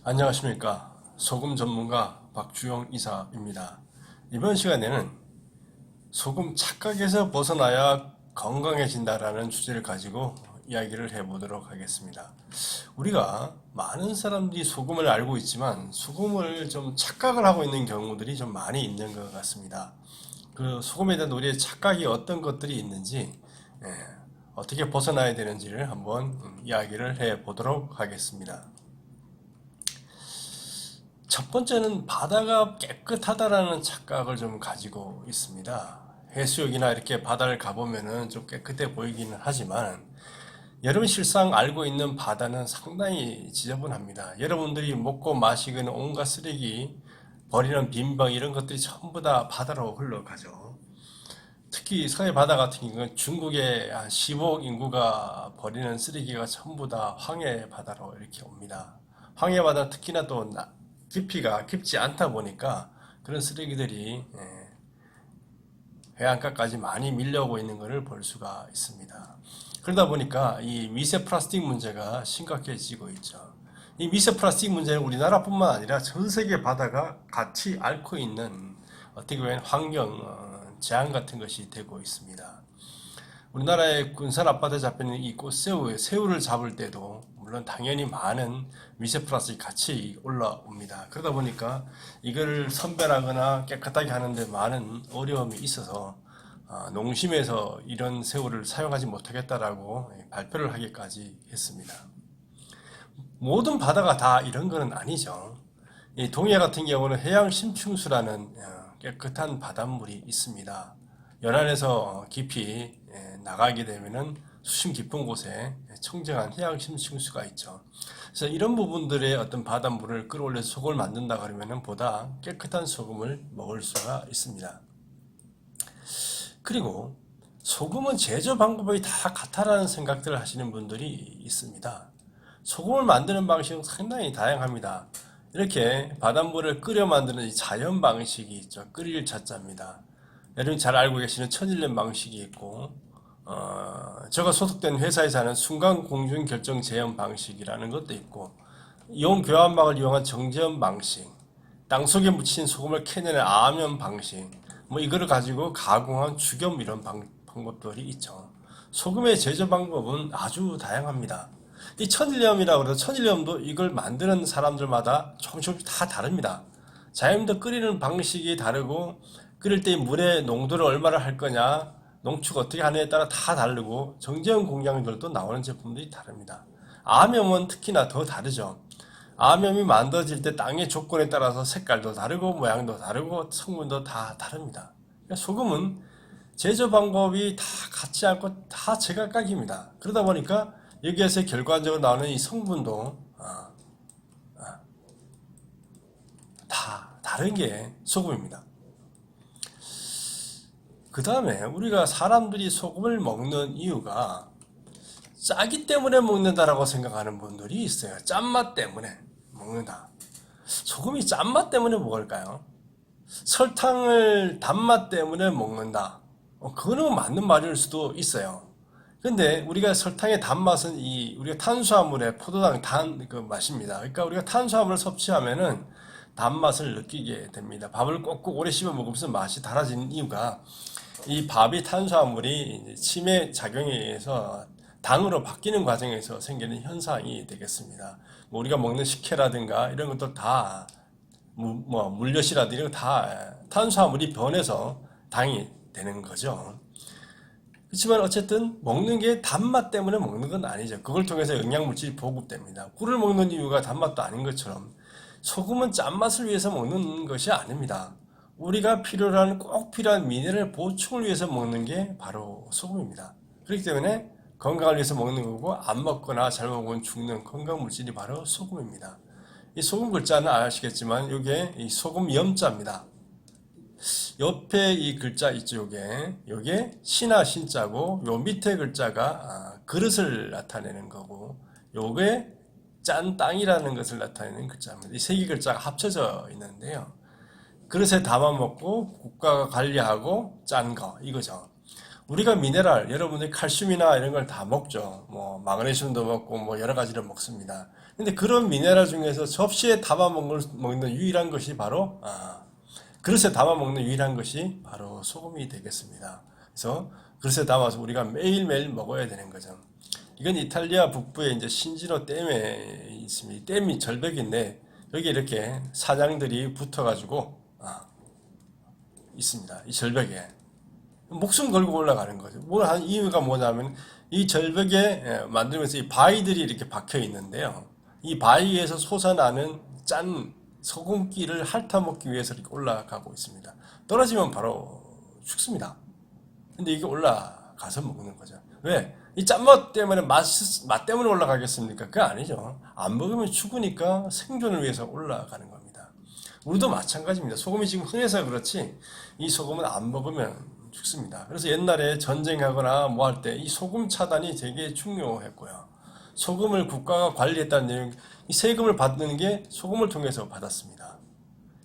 안녕하십니까. 소금 전문가 박주영 이사입니다. 이번 시간에는 소금 착각에서 벗어나야 건강해진다라는 주제를 가지고 이야기를 해보도록 하겠습니다. 우리가 많은 사람들이 소금을 알고 있지만 소금을 좀 착각을 하고 있는 경우들이 좀 많이 있는 것 같습니다. 그 소금에 대한 우리의 착각이 어떤 것들이 있는지, 어떻게 벗어나야 되는지를 한번 이야기를 해보도록 하겠습니다. 첫 번째는 바다가 깨끗하다라는 착각을 좀 가지고 있습니다. 해수욕이나 이렇게 바다를 가보면은 좀 깨끗해 보이기는 하지만 여러분 실상 알고 있는 바다는 상당히 지저분합니다. 여러분들이 먹고 마시는 온갖 쓰레기, 버리는 빈병 이런 것들이 전부 다 바다로 흘러가죠. 특히 서해 바다 같은 경우는 중국의 한 15억 인구가 버리는 쓰레기가 전부 다 황해 바다로 이렇게 옵니다. 황해 바다는 특히나 또 깊이가 깊지 않다 보니까 그런 쓰레기들이 해안가까지 많이 밀려오고 있는 것을 볼 수가 있습니다. 그러다 보니까 이 미세 플라스틱 문제가 심각해지고 있죠. 이 미세 플라스틱 문제는 우리나라뿐만 아니라 전 세계 바다가 같이 앓고 있는 어떻게 보면 환경 재앙 같은 것이 되고 있습니다. 우리나라의 군산 앞바다에 잡히는 이 새우를 잡을 때도 물론 당연히 많은 미세 플라스틱이 같이 올라옵니다. 그러다 보니까 이거를 선별하거나 깨끗하게 하는데 많은 어려움이 있어서 농심에서 이런 새우를 사용하지 못하겠다라고 발표를 하기까지 했습니다. 모든 바다가 다 이런 것은 아니죠. 이 동해 같은 경우는 해양 심층수라는 깨끗한 바닷물이 있습니다. 연안에서 깊이 나가게 되면은 수심 깊은 곳에 청정한 해양 심층수가 있죠. 그래서 이런 부분들의 어떤 바닷물을 끌어올려서 소금을 만든다 그러면은 보다 깨끗한 소금을 먹을 수가 있습니다. 그리고 소금은 제조 방법이 다 같다라는 생각들을 하시는 분들이 있습니다. 소금을 만드는 방식은 상당히 다양합니다. 이렇게 바닷물을 끓여 만드는 자연 방식이 있죠. 끓일 자자입니다. 여러분 잘 알고 계시는 천일염 방식이 있고, 제가 소속된 회사에서 하는 순간 공중 결정 제염 방식이라는 것도 있고, 이온 교환막을 이용한 정제염 방식, 땅 속에 묻힌 소금을 캐내는 암염 방식, 뭐 이거를 가지고 가공한 죽염 이런 방법들이 있죠. 소금의 제조 방법은 아주 다양합니다. 이 천일염이라고 해서 천일염도 이걸 만드는 사람들마다 조금씩 다 다릅니다. 자연도 끓이는 방식이 다르고 끓일 때 물의 농도를 얼마나 할 거냐, 농축 어떻게 하느냐에 따라 다 다르고 정제염 공장들도 나오는 제품들이 다릅니다. 암염은 특히나 더 다르죠. 암염이 만들어질 때 땅의 조건에 따라서 색깔도 다르고 모양도 다르고 성분도 다 다릅니다. 그러니까 소금은 제조 방법이 다 같지 않고 다 제각각입니다. 그러다 보니까 여기에서 결과적으로 나오는 이 성분도 다 다른 게 소금입니다. 그 다음에 우리가 사람들이 소금을 먹는 이유가 짜기 때문에 먹는다라고 생각하는 분들이 있어요. 짠맛 때문에 먹는다. 소금이 짠맛 때문에 먹을까요? 설탕을 단맛 때문에 먹는다. 그거는 맞는 말일 수도 있어요. 근데 우리가 설탕의 단맛은 우리가 탄수화물의 포도당 그 맛입니다. 그러니까 우리가 탄수화물을 섭취하면은 단맛을 느끼게 됩니다. 밥을 꼭꼭 오래 씹어 먹으면서 맛이 달아지는 이유가 이 밥이 탄수화물이 치매 작용에 의해서 당으로 바뀌는 과정에서 생기는 현상이 되겠습니다. 뭐 우리가 먹는 식혜라든가 이런 것도 다 물엿이라든가 이런 거 다 탄수화물이 변해서 당이 되는 거죠. 그렇지만 어쨌든 먹는 게 단맛 때문에 먹는 건 아니죠. 그걸 통해서 영양물질이 보급됩니다. 꿀을 먹는 이유가 단맛도 아닌 것처럼 소금은 짠맛을 위해서 먹는 것이 아닙니다. 우리가 꼭 필요한 미네랄 보충을 위해서 먹는 게 바로 소금입니다. 그렇기 때문에 건강을 위해서 먹는 거고 안 먹거나 잘못 먹으면 죽는 건강물질이 바로 소금입니다. 이 소금 글자는 아시겠지만 이게 이 소금 염자입니다. 옆에 이 글자 있죠, 요게 신하 신자고, 요 밑에 글자가 그릇을 나타내는 거고, 요게 짠 땅이라는 것을 나타내는 글자입니다. 이 세 개 글자가 합쳐져 있는데요. 그릇에 담아 먹고 국가가 관리하고 짠 거, 이거죠. 우리가 미네랄, 여러분들이 칼슘이나 이런 걸 다 먹죠. 뭐 마그네슘도 먹고 뭐 여러 가지를 먹습니다. 근데 그런 미네랄 중에서 접시에 담아 먹는 유일한 것이 바로 그릇에 담아 먹는 유일한 것이 바로 소금이 되겠습니다. 그래서 그릇에 담아서 우리가 매일매일 먹어야 되는 거죠. 이건 이탈리아 북부에 이제 신지노 댐에 있습니다. 댐이 절벽인데 여기 이렇게 사냥들이 붙어가지고 있습니다. 이 절벽에 목숨 걸고 올라가는 거죠. 뭘 한 이유가 뭐냐면 이 절벽에 만들면서 이 바위들이 이렇게 박혀 있는데요. 이 바위에서 솟아나는 짠 소금기를 핥아먹기 위해서 이렇게 올라가고 있습니다. 떨어지면 바로 죽습니다. 근데 이게 올라가서 먹는 거죠. 왜? 이 짠맛 때문에 맛 때문에 올라가겠습니까? 그게 아니죠. 안 먹으면 죽으니까 생존을 위해서 올라가는 겁니다. 우리도 마찬가지입니다. 소금이 지금 흔해서 그렇지 이 소금은 안 먹으면 죽습니다. 그래서 옛날에 전쟁하거나 뭐 할 때 이 소금 차단이 되게 중요했고요. 소금을 국가가 관리했다는 내용, 이 세금을 받는 게 소금을 통해서 받았습니다.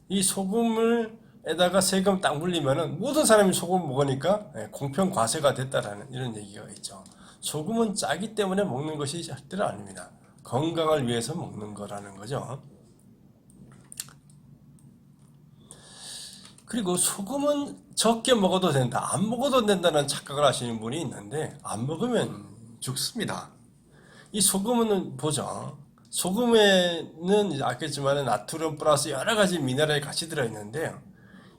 이 소금을 에다가 세금 딱 물리면은 모든 사람이 소금 먹으니까 공평 과세가 됐다라는 이런 얘기가 있죠. 소금은 짜기 때문에 먹는 것이 절대로 아닙니다. 건강을 위해서 먹는 거라는 거죠. 그리고 소금은 적게 먹어도 된다, 안 먹어도 된다는 착각을 하시는 분이 있는데 안 먹으면 죽습니다. 이 소금은 보죠. 소금에는 아겠지만 나트륨 플러스 여러 가지 미네랄이 같이 들어있는데요.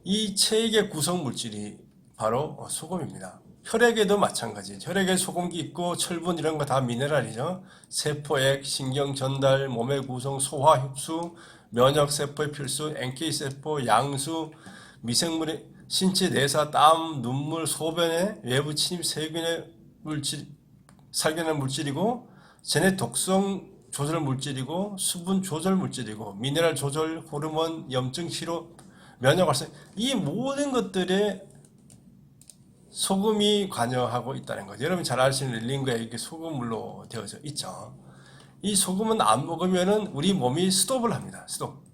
이 체액의 구성 물질이 바로 소금입니다. 혈액에도 마찬가지. 혈액에 소금기 있고 철분 이런 거 다 미네랄이죠. 세포액, 신경 전달, 몸의 구성, 소화, 흡수, 면역 세포의 필수, NK 세포, 양수, 미생물의 신체 내사, 땀, 눈물, 소변의 외부 침입, 세균의 물질, 살균하는 물질이고, 체내 독성 조절 물질이고, 수분 조절 물질이고, 미네랄 조절, 호르몬, 염증 치료, 면역 활성, 이 모든 것들에 소금이 관여하고 있다는 거죠. 여러분 잘 아시는 링거에 이렇게 소금물로 되어져 있죠. 이 소금은 안 먹으면은 우리 몸이 스톱을 합니다. 스톱.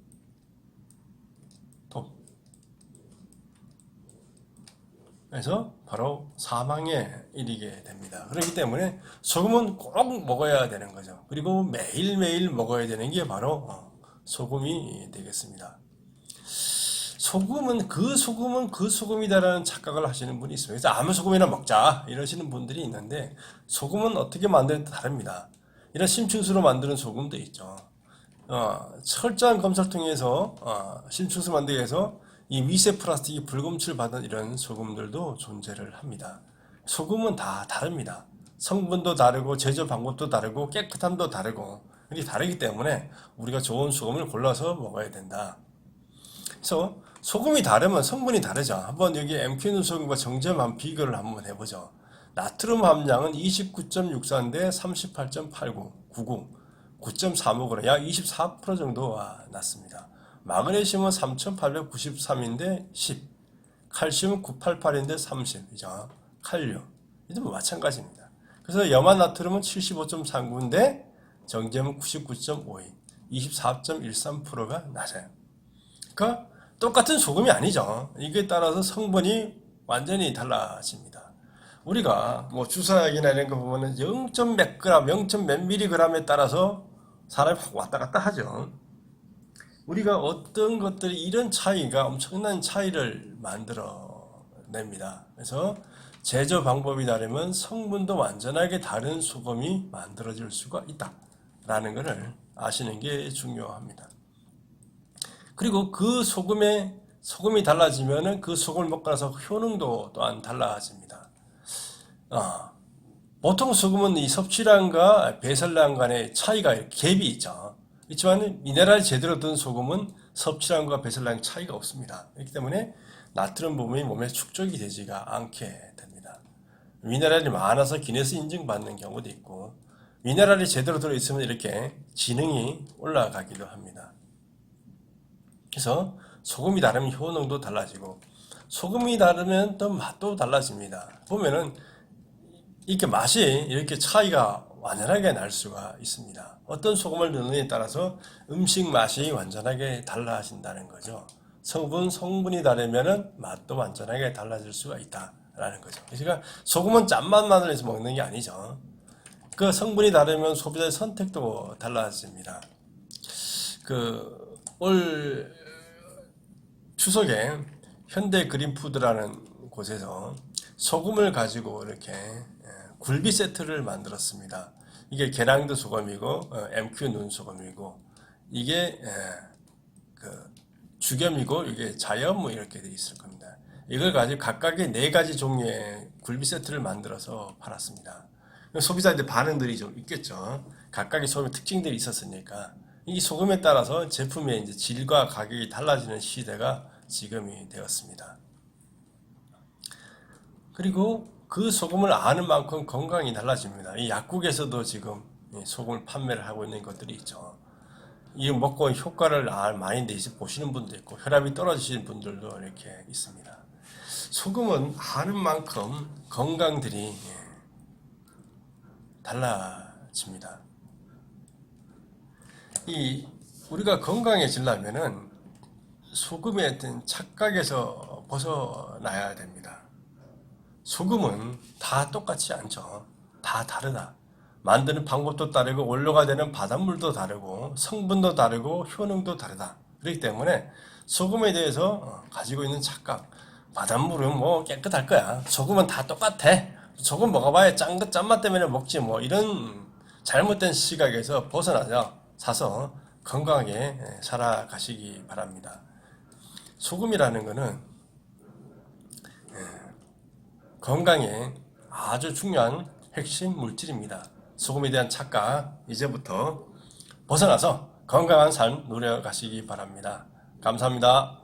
그래서 바로 사망에 이르게 됩니다. 그렇기 때문에 소금은 꼭 먹어야 되는 거죠. 그리고 매일매일 먹어야 되는 게 바로 소금이 되겠습니다. 소금은 그 소금이다라는 착각을 하시는 분이 있어요. 그래서 아무 소금이나 먹자 이러시는 분들이 있는데 소금은 어떻게 만드는지 다릅니다. 이런 심층수로 만드는 소금도 있죠. 철저한 검사를 통해서 심층수 만들기 위해서 이 미세 플라스틱이 불검출 받은 이런 소금들도 존재를 합니다. 소금은 다 다릅니다. 성분도 다르고 제조 방법도 다르고 깨끗함도 다르고 이게 다르기 때문에 우리가 좋은 소금을 골라서 먹어야 된다. 그래서 소금이 다르면 성분이 다르죠. 한번 여기 MQ 소금과 정제만 비교를 한번 해보죠. 나트륨 함량은 29.64인데 38.89, 99, 9.35g, 약 24% 정도 낮습니다. 마그네슘은 3893인데 10, 칼슘은 988인데 30이죠. 칼륨, 이도 뭐 마찬가지입니다. 그래서 염화 나트륨은 75.39인데 정제는 99.52, 24.13%가 낮아요. 그러니까 똑같은 소금이 아니죠. 이게 따라서 성분이 완전히 달라집니다. 우리가 뭐 주사약이나 이런 거 보면은 0. 몇 그램, 0. 몇 미리그램에 따라서 사람이 확 왔다 갔다 하죠. 우리가 어떤 것들이 이런 차이가 엄청난 차이를 만들어 냅니다. 그래서 제조 방법이 다르면 성분도 완전하게 다른 소금이 만들어질 수가 있다라는 것을 아시는 게 중요합니다. 그리고 그 소금이 달라지면은 그 소금을 먹고 나서 효능도 또한 달라집니다. 보통 소금은 이 섭취량과 배설량 간의 차이가 갭이 있죠. 있지만 미네랄 제대로 든 소금은 섭취량과 배설량 차이가 없습니다. 그렇기 때문에 나트륨 부분이 몸에 축적이 되지가 않게 됩니다. 미네랄이 많아서 기네스 인증받는 경우도 있고 미네랄이 제대로 들어있으면 이렇게 지능이 올라가기도 합니다. 그래서 소금이 다르면 효능도 달라지고 소금이 다르면 또 맛도 달라집니다. 보면은 이렇게 맛이 이렇게 차이가 완전하게 날 수가 있습니다. 어떤 소금을 넣느냐에 따라서 음식 맛이 완전하게 달라진다는 거죠. 성분이 다르면은 맛도 완전하게 달라질 수가 있다라는 거죠. 그러니까 소금은 짠맛만을 해서 먹는 게 아니죠. 그 성분이 다르면 소비자의 선택도 달라집니다. 올 추석에 현대 그린푸드라는 곳에서 소금을 가지고 이렇게 굴비 세트를 만들었습니다. 이게 계량도 소금이고 MQ 눈소금이고 이게 죽염이고 이게 자염 뭐 이렇게 돼 있을 겁니다. 이걸 가지고 각각의 4가지 종류의 굴비 세트를 만들어서 팔았습니다. 소비자들 반응들이 좀 있겠죠. 각각의 소금의 특징들이 있었으니까 이 소금에 따라서 제품의 이제 질과 가격이 달라지는 시대가 지금이 되었습니다. 그리고 그 소금을 아는 만큼 건강이 달라집니다. 이 약국에서도 지금 소금을 판매를 하고 있는 것들이 있죠. 이거 먹고 효과를 많이 보시는 분도 있고 혈압이 떨어지시는 분들도 이렇게 있습니다. 소금은 아는 만큼 건강들이 달라집니다. 우리가 건강해지려면은 소금의 어떤 착각에서 벗어나야 됩니다. 소금은 다 똑같지 않죠. 다 다르다. 만드는 방법도 다르고 원료가 되는 바닷물도 다르고 성분도 다르고 효능도 다르다. 그렇기 때문에 소금에 대해서 가지고 있는 착각, 바닷물은 뭐 깨끗할 거야. 소금은 다 똑같아. 소금 먹어봐야 짠맛 때문에 먹지 뭐 이런 잘못된 시각에서 사서 건강하게 살아가시기 바랍니다. 소금이라는 것은 건강에 아주 중요한 핵심 물질입니다. 소금에 대한 착각 이제부터 벗어나서 건강한 삶 누려가시기 바랍니다. 감사합니다.